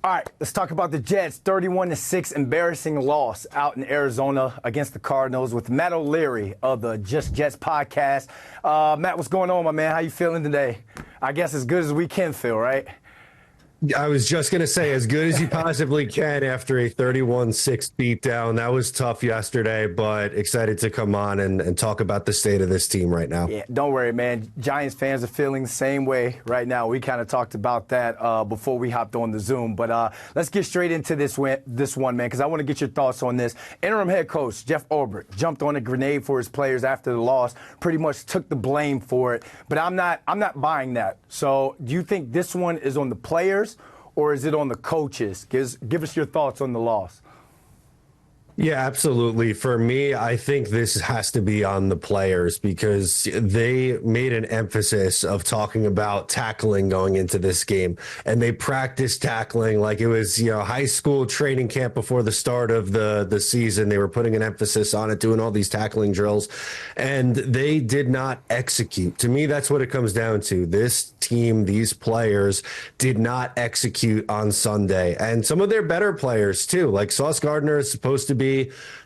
All right, let's talk about the Jets. 31-6 embarrassing loss out in Arizona against the Cardinals with Matt O'Leary of the Just Jets podcast. Matt, what's going on, my man? How you feeling today? I guess as good as we can feel, right? I was just going to say, as good as you possibly can after a 31-6 beatdown. That was tough yesterday, but excited to come on and talk about the state of this team right now. Yeah, don't worry, man. Giants fans are feeling the same way right now. We kind of talked about that before we hopped on the Zoom. But let's get straight into this one, man, because I want to get your thoughts on this. Interim head coach Jeff Ulbrich jumped on a grenade for his players after the loss, pretty much took the blame for it. But I'm not buying that. So do you think this one is on the players, or is it on the coaches? Give us your thoughts on the loss. Yeah, absolutely. For me, I think this has to be on the players because they made an emphasis of talking about tackling going into this game, and they practiced tackling like it was, high school training camp before the start of the season. They were putting an emphasis on it, doing all these tackling drills, and they did not execute. To me, that's what it comes down to. This team, these players did not execute on Sunday, and some of their better players too, like Sauce Gardner is supposed to be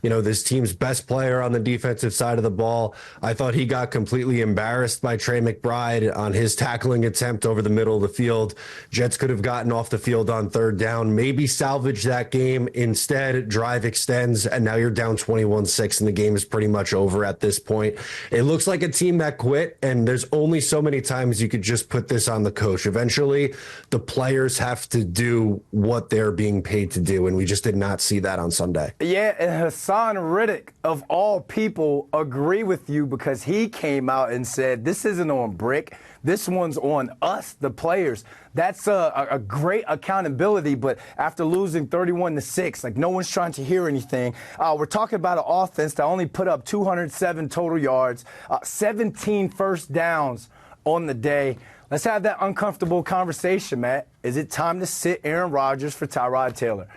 this team's best player on the defensive side of the ball. I thought he got completely embarrassed by Trey McBride on his tackling attempt over the middle of the field. Jets could have gotten off the field on third down, maybe salvage that game. Instead, drive extends, and now you're down 21-6, and the game is pretty much over at this point. It looks like a team that quit, and there's only so many times you could just put this on the coach. Eventually, the players have to do what they're being paid to do, and we just did not see that on Sunday. Yeah, and Hassan Riddick, of all people, agree with you because he came out and said, this isn't on Brick. This one's on us, the players. That's a great accountability, but after losing 31-6, like no one's trying to hear anything. We're talking about an offense that only put up 207 total yards, 17 first downs on the day. Let's have that uncomfortable conversation, Matt. Is it time to sit Aaron Rodgers for Tyrod Taylor?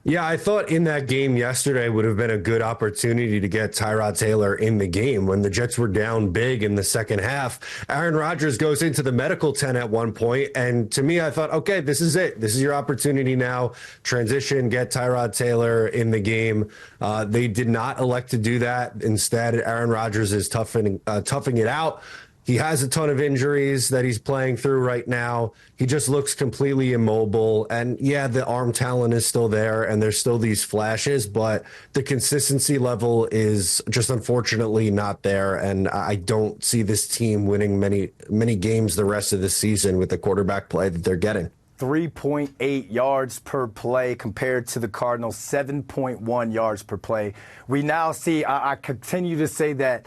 Yeah, I thought in that game yesterday would have been a good opportunity to get Tyrod Taylor in the game. When the Jets were down big in the second half, Aaron Rodgers goes into the medical tent at one point, and to me, I thought, okay, this is it. This is your opportunity now. Transition, get Tyrod Taylor in the game. They did not elect to do that. Instead, Aaron Rodgers is toughing it out. He has a ton of injuries that he's playing through right now. He just looks completely immobile. And yeah, the arm talent is still there and there's still these flashes, but the consistency level is just unfortunately not there. And I don't see this team winning many games the rest of the season with the quarterback play that they're getting. 3.8 yards per play compared to the Cardinals, 7.1 yards per play. We now see, I continue to say that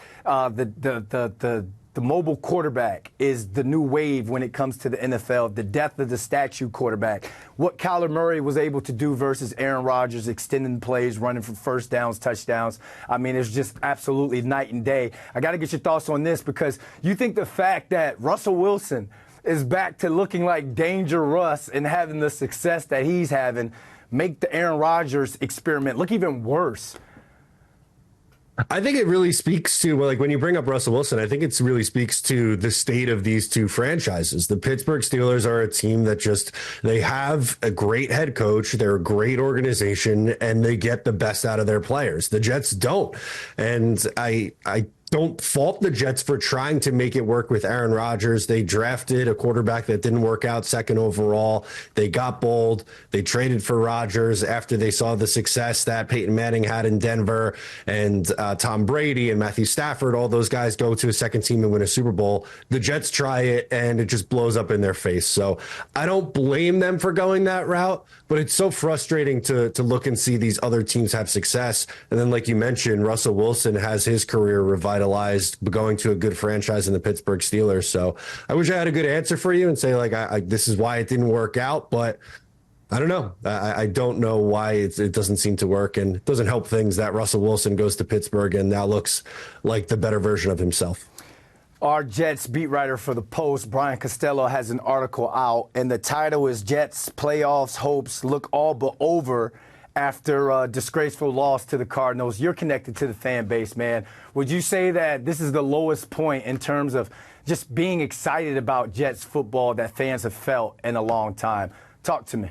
the mobile quarterback is the new wave when it comes to the NFL, the death of the statue quarterback. What Kyler Murray was able to do versus Aaron Rodgers, extending plays, running for first downs, touchdowns. I mean, it's just absolutely night and day. I got to get your thoughts on this because you think the fact that Russell Wilson is back to looking like Danger Russ and having the success that he's having make the Aaron Rodgers experiment look even worse. I think it really speaks to, like, when you bring up Russell Wilson, I think it really speaks to the state of these two franchises. The Pittsburgh Steelers are a team that they have a great head coach. They're a great organization and they get the best out of their players. The Jets don't. And I don't fault the Jets for trying to make it work with Aaron Rodgers. They drafted a quarterback that didn't work out second overall. They got bold. They traded for Rodgers after they saw the success that Peyton Manning had in Denver and Tom Brady and Matthew Stafford. All those guys go to a second team and win a Super Bowl. The Jets try it and it just blows up in their face. So I don't blame them for going that route, but it's so frustrating to look and see these other teams have success. And then, like you mentioned, Russell Wilson has his career revitalized going to a good franchise in the Pittsburgh Steelers. So I wish I had a good answer for you and say, like, this is why it didn't work out, but I don't know. I don't know why it doesn't seem to work, and it doesn't help things that Russell Wilson goes to Pittsburgh and now looks like the better version of himself. Our Jets beat writer for the Post, Brian Costello, has an article out, and the title is Jets Playoffs Hopes Look All But Over after a disgraceful loss to the Cardinals. You're connected to the fan base, man. Would you say that this is the lowest point in terms of just being excited about Jets football that fans have felt in a long time? Talk to me.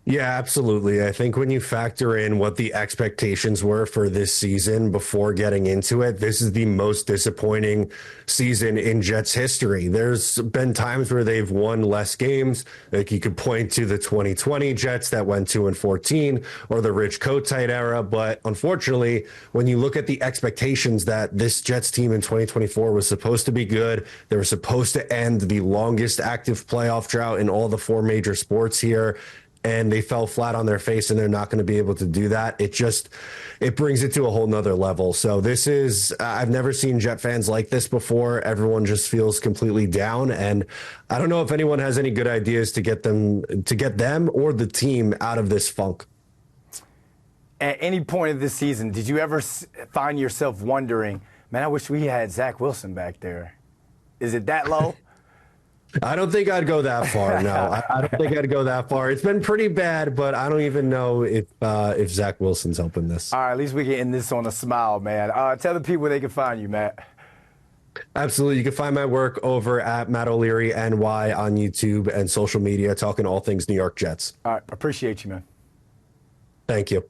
Yeah, absolutely. I think when you factor in what the expectations were for this season before getting into it, this is the most disappointing season in Jets history. There's been times where they've won less games. Like you could point to the 2020 Jets that went 2-14 or the Rich Kotite era. But unfortunately, when you look at the expectations that this Jets team in 2024 was supposed to be good, they were supposed to end the longest active playoff drought in all the four major sports here, and they fell flat on their face and they're not going to be able to do that. It brings it to a whole nother level. So I've never seen Jet fans like this before. Everyone just feels completely down. And I don't know if anyone has any good ideas to get them or the team out of this funk. At any point of this season, did you ever find yourself wondering, man, I wish we had Zach Wilson back there? Is it that low? I don't think I'd go that far. No, I don't think I'd go that far. It's been pretty bad, but I don't even know if Zach Wilson's helping this. All right, at least we can end this on a smile, man. Tell the people where they can find you, Matt. Absolutely. You can find my work over at Matt O'Leary NY on YouTube and social media, talking all things New York Jets. All right, appreciate you, man. Thank you.